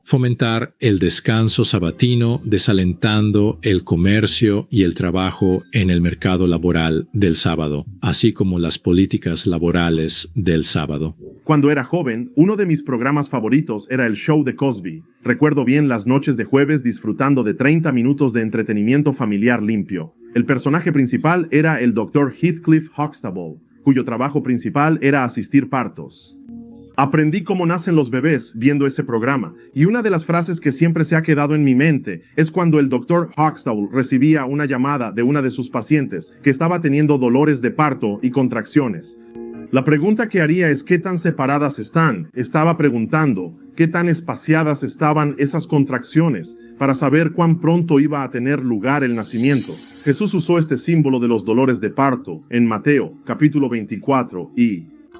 Fomentar el descanso sabatino, desalentando el comercio y el trabajo en el mercado laboral del sábado, así como las políticas laborales del sábado. Cuando era joven, uno de mis programas favoritos era el show de Cosby. Recuerdo bien las noches de jueves disfrutando de 30 minutos de entretenimiento familiar limpio. El personaje principal era el Dr. Heathcliff Huxtable, cuyo trabajo principal era asistir partos. Aprendí cómo nacen los bebés viendo ese programa, y una de las frases que siempre se ha quedado en mi mente es cuando el Dr. Huxtable recibía una llamada de una de sus pacientes que estaba teniendo dolores de parto y contracciones. La pregunta que haría es ¿qué tan separadas están? Estaba preguntando ¿qué tan espaciadas estaban esas contracciones? Para saber cuán pronto iba a tener lugar el nacimiento. Jesús usó este símbolo de los dolores de parto en Mateo, capítulo 24,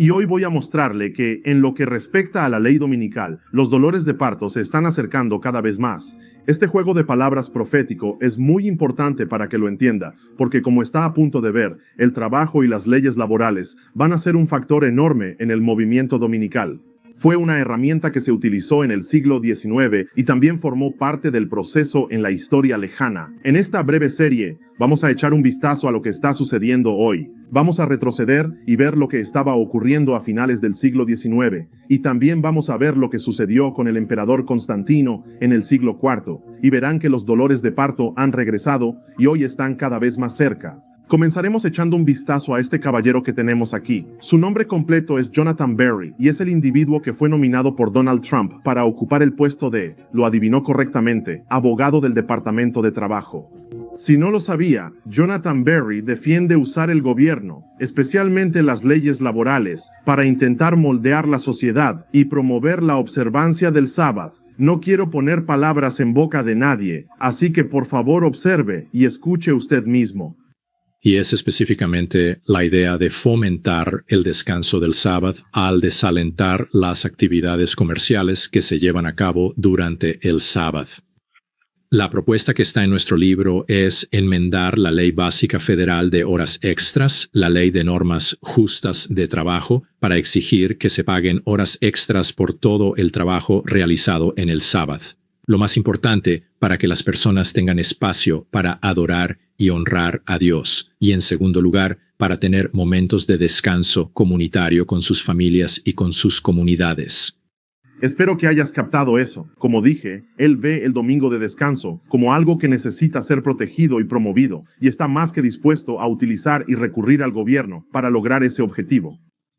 y hoy voy a mostrarle que, en lo que respecta a la ley dominical, los dolores de parto se están acercando cada vez más. Este juego de palabras profético es muy importante para que lo entienda, porque como está a punto de ver, el trabajo y las leyes laborales van a ser un factor enorme en el movimiento dominical. Fue una herramienta que se utilizó en el siglo XIX y también formó parte del proceso en la historia lejana. En esta breve serie, vamos a echar un vistazo a lo que está sucediendo hoy. Vamos a retroceder y ver lo que estaba ocurriendo a finales del siglo XIX, y también vamos a ver lo que sucedió con el emperador Constantino en el siglo IV, y verán que los dolores de parto han regresado y hoy están cada vez más cerca. Comenzaremos echando un vistazo a este caballero que tenemos aquí. Su nombre completo es Jonathan Berry y es el individuo que fue nominado por Donald Trump para ocupar el puesto de, lo adivinó correctamente, abogado del Departamento de Trabajo. Si no lo sabía, Jonathan Berry defiende usar el gobierno, especialmente las leyes laborales, para intentar moldear la sociedad y promover la observancia del sábado. No quiero poner palabras en boca de nadie, así que por favor observe y escuche usted mismo. Y es específicamente la idea de fomentar el descanso del sábado al desalentar las actividades comerciales que se llevan a cabo durante el sábado. La propuesta que está en nuestro libro es enmendar la Ley Básica Federal de Horas Extras, la Ley de Normas Justas de Trabajo, para exigir que se paguen horas extras por todo el trabajo realizado en el sábado. Lo más importante, para que las personas tengan espacio para adorar y honrar a Dios. Y en segundo lugar, para tener momentos de descanso comunitario con sus familias y con sus comunidades. Espero que hayas captado eso. Como dije, él ve el domingo de descanso como algo que necesita ser protegido y promovido, y está más que dispuesto a utilizar y recurrir al gobierno para lograr ese objetivo.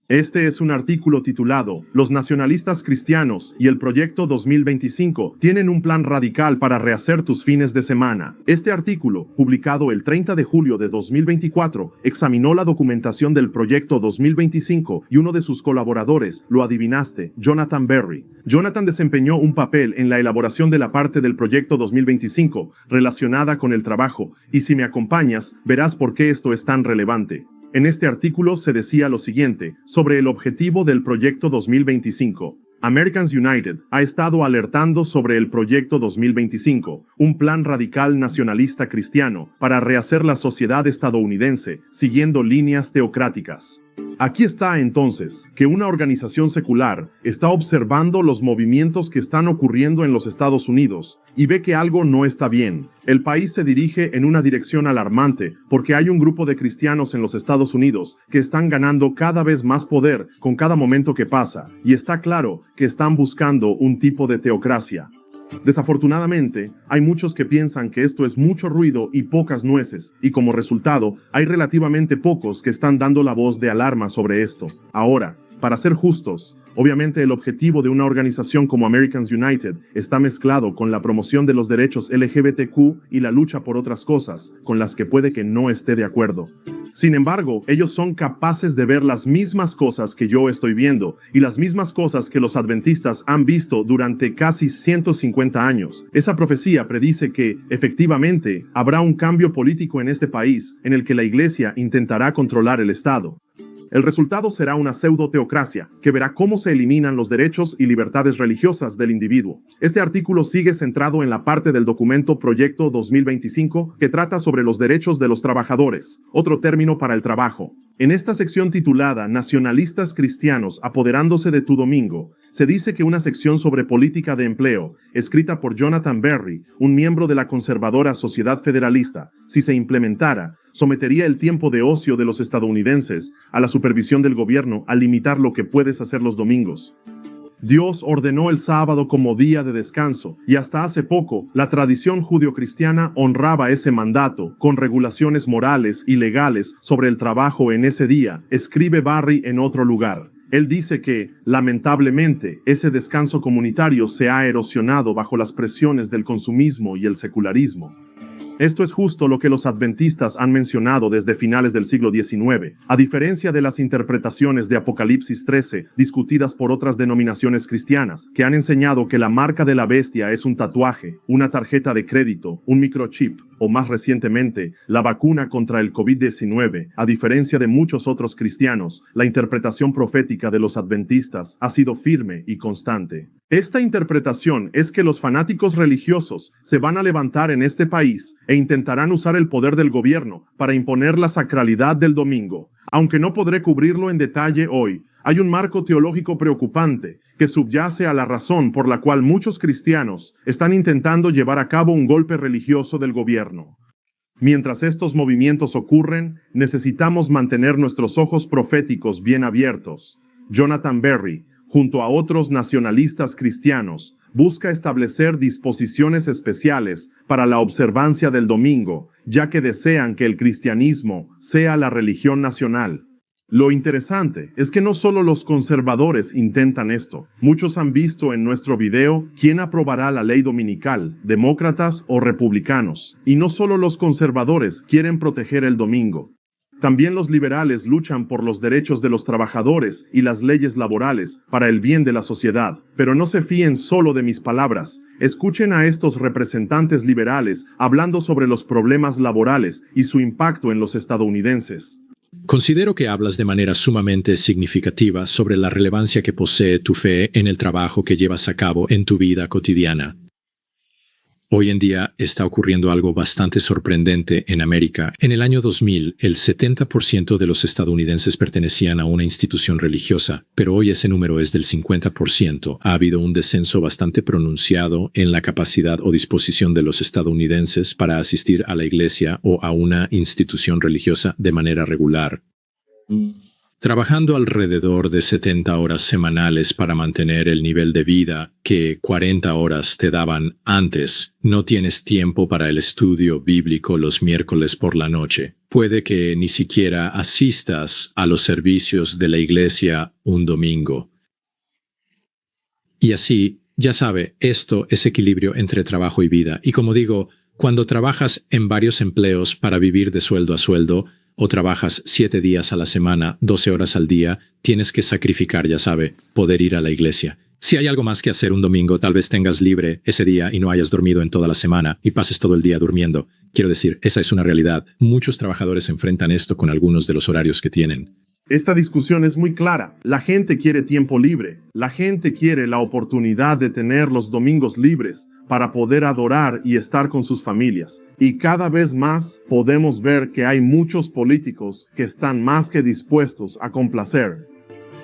Este es un artículo titulado «Los nacionalistas cristianos y el Proyecto 2025 tienen un plan radical para rehacer tus fines de semana». Este artículo, publicado el 30 de julio de 2024, examinó la documentación del Proyecto 2025 y uno de sus colaboradores, lo adivinaste, Jonathan Berry. Jonathan desempeñó un papel en la elaboración de la parte del Proyecto 2025 relacionada con el trabajo, y si me acompañas, verás por qué esto es tan relevante. En este artículo se decía lo siguiente sobre el objetivo del Proyecto 2025. Americans United ha estado alertando sobre el Proyecto 2025, un plan radical nacionalista cristiano para rehacer la sociedad estadounidense siguiendo líneas teocráticas. Aquí está entonces que una organización secular está observando los movimientos que están ocurriendo en los Estados Unidos y ve que algo no está bien. El país se dirige en una dirección alarmante porque hay un grupo de cristianos en los Estados Unidos que están ganando cada vez más poder con cada momento que pasa, y está claro que están buscando un tipo de teocracia. Desafortunadamente, hay muchos que piensan que esto es mucho ruido y pocas nueces, y como resultado, hay relativamente pocos que están dando la voz de alarma sobre esto. Ahora, para ser justos, obviamente el objetivo de una organización como Americans United está mezclado con la promoción de los derechos LGBTQ y la lucha por otras cosas, con las que puede que no esté de acuerdo. Sin embargo, ellos son capaces de ver las mismas cosas que yo estoy viendo y las mismas cosas que los adventistas han visto durante casi 150 años. Esa profecía predice que, efectivamente, habrá un cambio político en este país en el que la Iglesia intentará controlar el Estado. El resultado será una pseudo-teocracia que verá cómo se eliminan los derechos y libertades religiosas del individuo. Este artículo sigue centrado en la parte del documento Proyecto 2025 que trata sobre los derechos de los trabajadores, otro término para el trabajo. En esta sección titulada Nacionalistas cristianos apoderándose de tu domingo, Se dice que una sección sobre política de empleo, escrita por Jonathan Berry, un miembro de la conservadora Sociedad Federalista, si se implementara, sometería el tiempo de ocio de los estadounidenses a la supervisión del gobierno al limitar lo que puedes hacer los domingos. Dios ordenó el sábado como día de descanso, y hasta hace poco, la tradición judio-cristiana honraba ese mandato, con regulaciones morales y legales sobre el trabajo en ese día, escribe Barry en otro lugar. Él dice que, lamentablemente, ese descanso comunitario se ha erosionado bajo las presiones del consumismo y el secularismo. Esto es justo lo que los adventistas han mencionado desde finales del siglo XIX, a diferencia de las interpretaciones de Apocalipsis 13, discutidas por otras denominaciones cristianas, que han enseñado que la marca de la bestia es un tatuaje, una tarjeta de crédito, un microchip, o más recientemente, la vacuna contra el COVID-19. A diferencia de muchos otros cristianos, la interpretación profética de los adventistas ha sido firme y constante. Esta interpretación es que los fanáticos religiosos se van a levantar en este país e intentarán usar el poder del gobierno para imponer la sacralidad del domingo. Aunque no podré cubrirlo en detalle hoy, hay un marco teológico preocupante que subyace a la razón por la cual muchos cristianos están intentando llevar a cabo un golpe religioso del gobierno. Mientras estos movimientos ocurren, necesitamos mantener nuestros ojos proféticos bien abiertos. Jonathan Berry, junto a otros nacionalistas cristianos, busca establecer disposiciones especiales para la observancia del domingo, ya que desean que el cristianismo sea la religión nacional. Lo interesante es que no solo los conservadores intentan esto. Muchos han visto en nuestro video quién aprobará la ley dominical, demócratas o republicanos. Y no solo los conservadores quieren proteger el domingo. También los liberales luchan por los derechos de los trabajadores y las leyes laborales para el bien de la sociedad. Pero no se fíen solo de mis palabras. Escuchen a estos representantes liberales hablando sobre los problemas laborales y su impacto en los estadounidenses. Considero que hablas de manera sumamente significativa sobre la relevancia que posee tu fe en el trabajo que llevas a cabo en tu vida cotidiana. Hoy en día está ocurriendo algo bastante sorprendente en América. En el año 2000, el 70% de los estadounidenses pertenecían a una institución religiosa, pero hoy ese número es del 50%. Ha habido un descenso bastante pronunciado en la capacidad o disposición de los estadounidenses para asistir a la iglesia o a una institución religiosa de manera regular. Trabajando alrededor de 70 horas semanales para mantener el nivel de vida que 40 horas te daban antes, no tienes tiempo para el estudio bíblico los miércoles por la noche. Puede que ni siquiera asistas a los servicios de la iglesia un domingo. Y así, ya sabe, esto es equilibrio entre trabajo y vida. Y como digo, cuando trabajas en varios empleos para vivir de sueldo a sueldo, o trabajas 7 días a la semana, 12 horas al día, tienes que sacrificar, ya sabe, poder ir a la iglesia. Si hay algo más que hacer un domingo, tal vez tengas libre ese día y no hayas dormido en toda la semana y pases todo el día durmiendo. Quiero decir, esa es una realidad. Muchos trabajadores enfrentan esto con algunos de los horarios que tienen. Esta discusión es muy clara. La gente quiere tiempo libre. La gente quiere la oportunidad de tener los domingos libres para poder adorar y estar con sus familias. Y cada vez más podemos ver que hay muchos políticos que están más que dispuestos a complacer.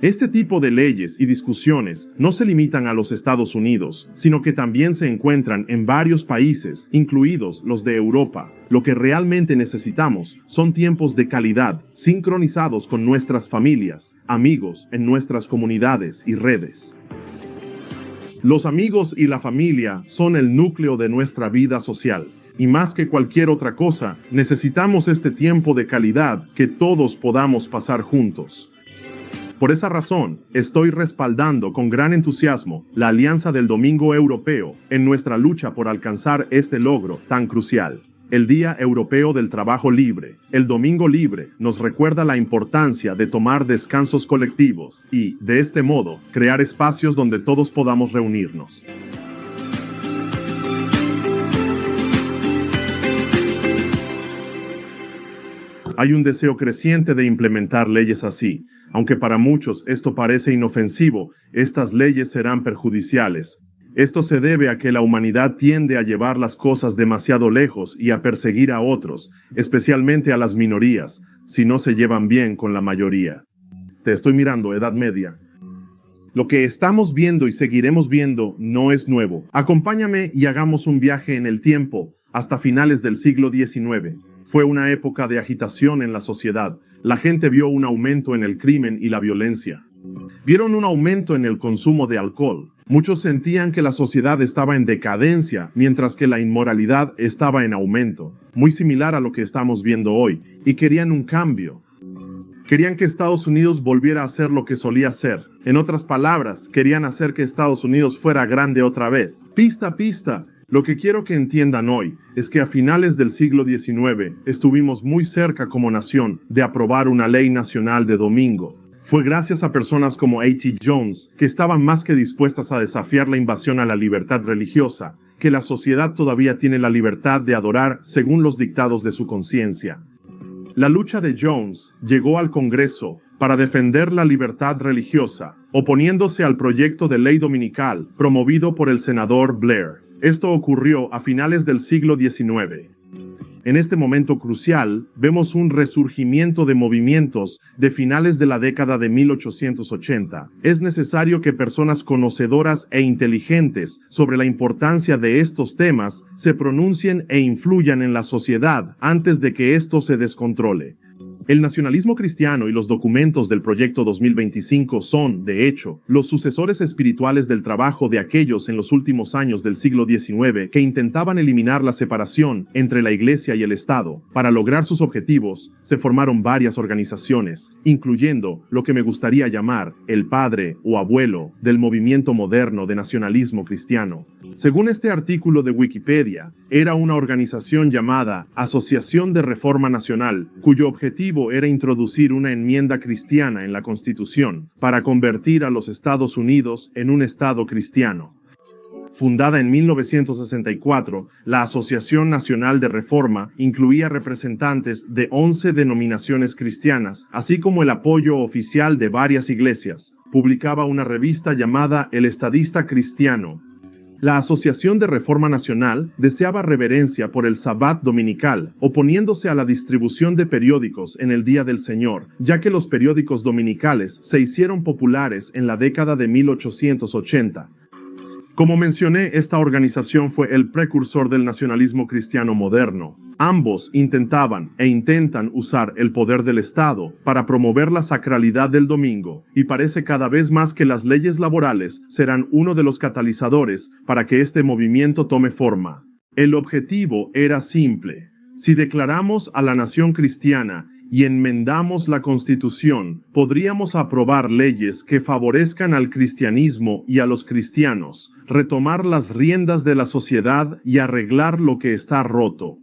Este tipo de leyes y discusiones no se limitan a los Estados Unidos, sino que también se encuentran en varios países, incluidos los de Europa. Lo que realmente necesitamos son tiempos de calidad, sincronizados con nuestras familias, amigos, en nuestras comunidades y redes. Los amigos y la familia son el núcleo de nuestra vida social. Y más que cualquier otra cosa, necesitamos este tiempo de calidad que todos podamos pasar juntos. Por esa razón, estoy respaldando con gran entusiasmo la Alianza del Domingo Europeo en nuestra lucha por alcanzar este logro tan crucial. El Día Europeo del Trabajo Libre, el Domingo Libre, nos recuerda la importancia de tomar descansos colectivos y, de este modo, crear espacios donde todos podamos reunirnos. Hay un deseo creciente de implementar leyes así. Aunque para muchos esto parece inofensivo, estas leyes serán perjudiciales. Esto se debe a que la humanidad tiende a llevar las cosas demasiado lejos y a perseguir a otros, especialmente a las minorías, si no se llevan bien con la mayoría. Te estoy mirando, Edad Media. Lo que estamos viendo y seguiremos viendo no es nuevo. Acompáñame y hagamos un viaje en el tiempo hasta finales del siglo XIX. Fue una época de agitación en la sociedad. La gente vio un aumento en el crimen y la violencia. Vieron un aumento en el consumo de alcohol. Muchos sentían que la sociedad estaba en decadencia, mientras que la inmoralidad estaba en aumento, muy similar a lo que estamos viendo hoy, y querían un cambio. Querían que Estados Unidos volviera a ser lo que solía ser. En otras palabras, querían hacer que Estados Unidos fuera grande otra vez. Pista a pista. Lo que quiero que entiendan hoy es que a finales del siglo XIX estuvimos muy cerca como nación de aprobar una ley nacional de domingo. Fue gracias a personas como A.T. Jones, que estaban más que dispuestas a desafiar la invasión a la libertad religiosa, que la sociedad todavía tiene la libertad de adorar según los dictados de su conciencia. La lucha de Jones llegó al Congreso para defender la libertad religiosa, oponiéndose al proyecto de ley dominical promovido por el senador Blair. Esto ocurrió a finales del siglo XIX. En este momento crucial, vemos un resurgimiento de movimientos de finales de la década de 1880. Es necesario que personas conocedoras e inteligentes sobre la importancia de estos temas se pronuncien e influyan en la sociedad antes de que esto se descontrole. El nacionalismo cristiano y los documentos del Proyecto 2025 son, de hecho, los sucesores espirituales del trabajo de aquellos en los últimos años del siglo XIX que intentaban eliminar la separación entre la Iglesia y el Estado. Para lograr sus objetivos, se formaron varias organizaciones, incluyendo lo que me gustaría llamar el padre o abuelo del movimiento moderno de nacionalismo cristiano. Según este artículo de Wikipedia, era una organización llamada Asociación de Reforma Nacional, cuyo objetivo era introducir una enmienda cristiana en la Constitución para convertir a los Estados Unidos en un Estado cristiano. Fundada en 1964, la Asociación Nacional de Reforma incluía representantes de 11 denominaciones cristianas, así como el apoyo oficial de varias iglesias. Publicaba una revista llamada El Estadista Cristiano. La Asociación de Reforma Nacional deseaba reverencia por el Sabbat dominical, oponiéndose a la distribución de periódicos en el Día del Señor, ya que los periódicos dominicales se hicieron populares en la década de 1880. Como mencioné, esta organización fue el precursor del nacionalismo cristiano moderno. Ambos intentaban e intentan usar el poder del Estado para promover la sacralidad del domingo, y parece cada vez más que las leyes laborales serán uno de los catalizadores para que este movimiento tome forma. El objetivo era simple. Si declaramos a la nación cristiana y enmendamos la Constitución, podríamos aprobar leyes que favorezcan al cristianismo y a los cristianos, retomar las riendas de la sociedad y arreglar lo que está roto.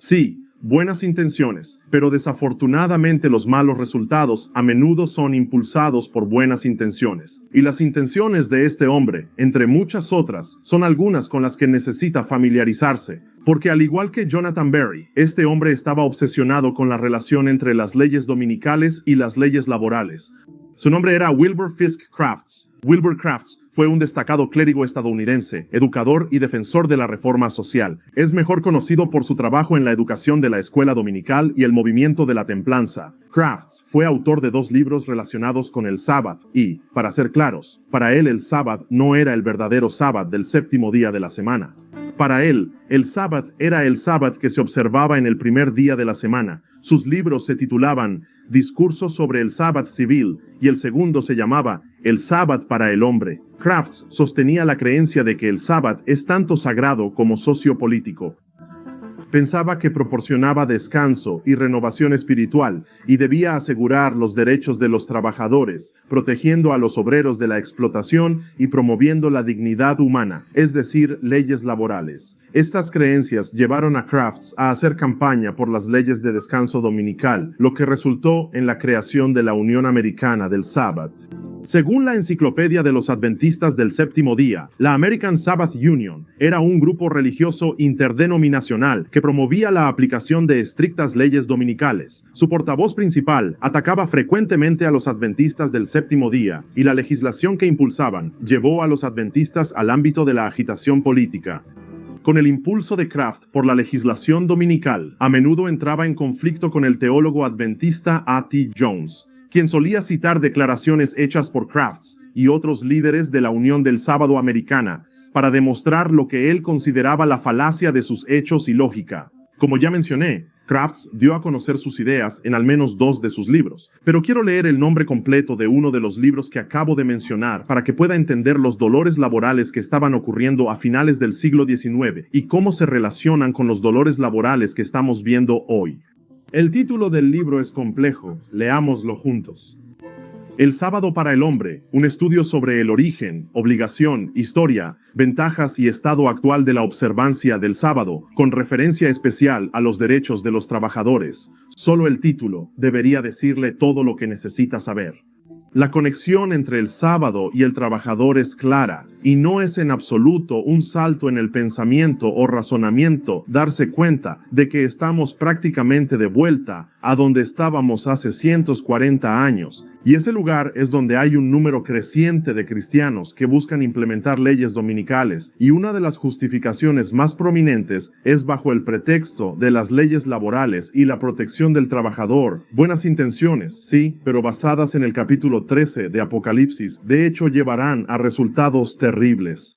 Sí, buenas intenciones, pero desafortunadamente los malos resultados a menudo son impulsados por buenas intenciones. Y las intenciones de este hombre, entre muchas otras, son algunas con las que necesita familiarizarse. Porque al igual que Jonathan Berry, este hombre estaba obsesionado con la relación entre las leyes dominicales y las leyes laborales. Su nombre era Wilbur Fisk Crafts. Wilbur Crafts fue un destacado clérigo estadounidense, educador y defensor de la reforma social. Es mejor conocido por su trabajo en la educación de la escuela dominical y el movimiento de la templanza. Crafts fue autor de 2 libros relacionados con el Sabbath y, para ser claros, para él el Sabbath no era el verdadero Sabbath del 7º día de la semana. Para él, el Sabbath era el Sabbath que se observaba en el primer día de la semana. Sus libros se titulaban Discursos sobre el Sabbath civil y el segundo se llamaba El Sabbath para el hombre. Crafts sostenía la creencia de que el Sabbath es tanto sagrado como sociopolítico. Pensaba que proporcionaba descanso y renovación espiritual y debía asegurar los derechos de los trabajadores, protegiendo a los obreros de la explotación y promoviendo la dignidad humana, es decir, leyes laborales. Estas creencias llevaron a Crafts a hacer campaña por las leyes de descanso dominical, lo que resultó en la creación de la Unión Americana del Sabbath. Según la Enciclopedia de los Adventistas del Séptimo Día, la American Sabbath Union era un grupo religioso interdenominacional que promovía la aplicación de estrictas leyes dominicales. Su portavoz principal atacaba frecuentemente a los adventistas del Séptimo Día y la legislación que impulsaban llevó a los adventistas al ámbito de la agitación política. Con el impulso de Kraft por la legislación dominical, a menudo entraba en conflicto con el teólogo adventista A.T. Jones, quien solía citar declaraciones hechas por Crafts y otros líderes de la Unión del Sábado Americana, para demostrar lo que él consideraba la falacia de sus hechos y lógica. Como ya mencioné, Crafts dio a conocer sus ideas en al menos 2 de sus libros, pero quiero leer el nombre completo de uno de los libros que acabo de mencionar para que pueda entender los dolores laborales que estaban ocurriendo a finales del siglo XIX y cómo se relacionan con los dolores laborales que estamos viendo hoy. El título del libro es complejo, leámoslo juntos. El sábado para el hombre, un estudio sobre el origen, obligación, historia, ventajas y estado actual de la observancia del sábado, con referencia especial a los derechos de los trabajadores. Solo el título debería decirle todo lo que necesita saber. La conexión entre el sábado y el trabajador es clara, y no es en absoluto un salto en el pensamiento o razonamiento darse cuenta de que estamos prácticamente de vuelta a donde estábamos hace 140 años, y ese lugar es donde hay un número creciente de cristianos que buscan implementar leyes dominicales, y una de las justificaciones más prominentes es bajo el pretexto de las leyes laborales y la protección del trabajador. Buenas intenciones, sí, pero basadas en el capítulo 13 de Apocalipsis, de hecho llevarán a resultados terribles.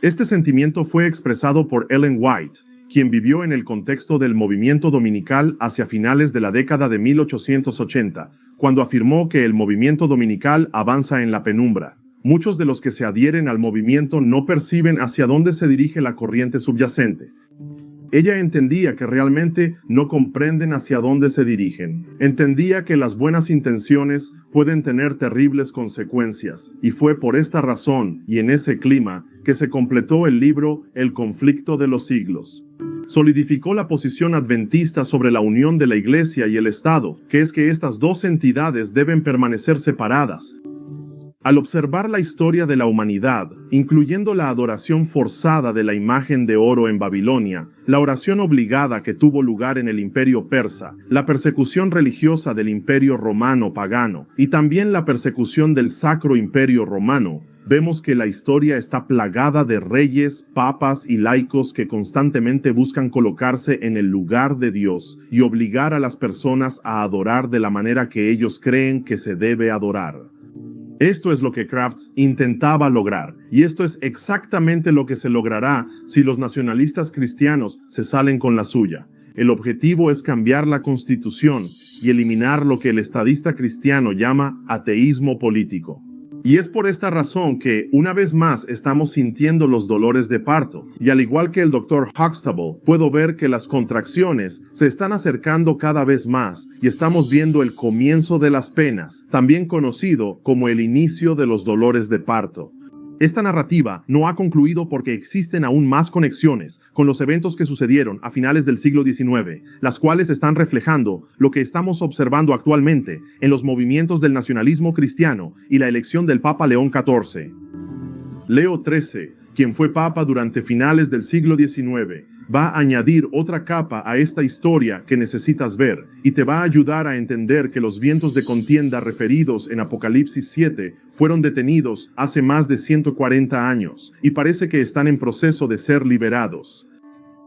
Este sentimiento fue expresado por Ellen White, quien vivió en el contexto del movimiento dominical hacia finales de la década de 1880, cuando afirmó que el movimiento dominical avanza en la penumbra. Muchos de los que se adhieren al movimiento no perciben hacia dónde se dirige la corriente subyacente. Ella entendía que realmente no comprenden hacia dónde se dirigen. Entendía que las buenas intenciones pueden tener terribles consecuencias, y fue por esta razón y en ese clima que se completó el libro El conflicto de los siglos. Solidificó la posición adventista sobre la unión de la Iglesia y el Estado, que es que estas dos entidades deben permanecer separadas. Al observar la historia de la humanidad, incluyendo la adoración forzada de la imagen de oro en Babilonia, la oración obligada que tuvo lugar en el Imperio Persa, la persecución religiosa del Imperio Romano pagano y también la persecución del Sacro Imperio Romano, vemos que la historia está plagada de reyes, papas y laicos que constantemente buscan colocarse en el lugar de Dios y obligar a las personas a adorar de la manera que ellos creen que se debe adorar. Esto es lo que Crafts intentaba lograr, y esto es exactamente lo que se logrará si los nacionalistas cristianos se salen con la suya. El objetivo es cambiar la Constitución y eliminar lo que el estadista cristiano llama ateísmo político. Y es por esta razón que, una vez más, estamos sintiendo los dolores de parto. Y al igual que el Dr. Huxtable, puedo ver que las contracciones se están acercando cada vez más y estamos viendo el comienzo de las penas, también conocido como el inicio de los dolores de parto. Esta narrativa no ha concluido porque existen aún más conexiones con los eventos que sucedieron a finales del siglo XIX, las cuales están reflejando lo que estamos observando actualmente en los movimientos del nacionalismo cristiano y la elección del Papa León XIV. Leo XIII, quien fue papa durante finales del siglo XIX, va a añadir otra capa a esta historia que necesitas ver y te va a ayudar a entender que los vientos de contienda referidos en Apocalipsis 7 fueron detenidos hace más de 140 años y parece que están en proceso de ser liberados.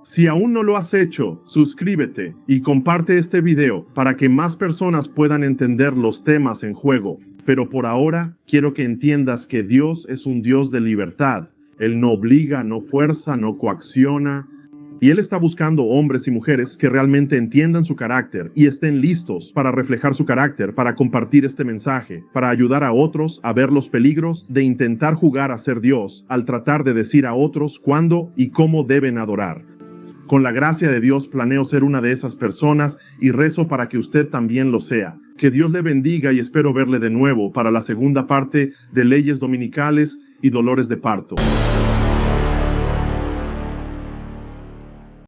Si aún no lo has hecho, suscríbete y comparte este video para que más personas puedan entender los temas en juego. Pero por ahora, quiero que entiendas que Dios es un Dios de libertad. Él no obliga, no fuerza, no coacciona. Y Él está buscando hombres y mujeres que realmente entiendan su carácter y estén listos para reflejar su carácter, para compartir este mensaje, para ayudar a otros a ver los peligros de intentar jugar a ser Dios al tratar de decir a otros cuándo y cómo deben adorar. Con la gracia de Dios planeo ser una de esas personas y rezo para que usted también lo sea. Que Dios le bendiga y espero verle de nuevo para la segunda parte de Leyes Dominicales y Dolores de Parto.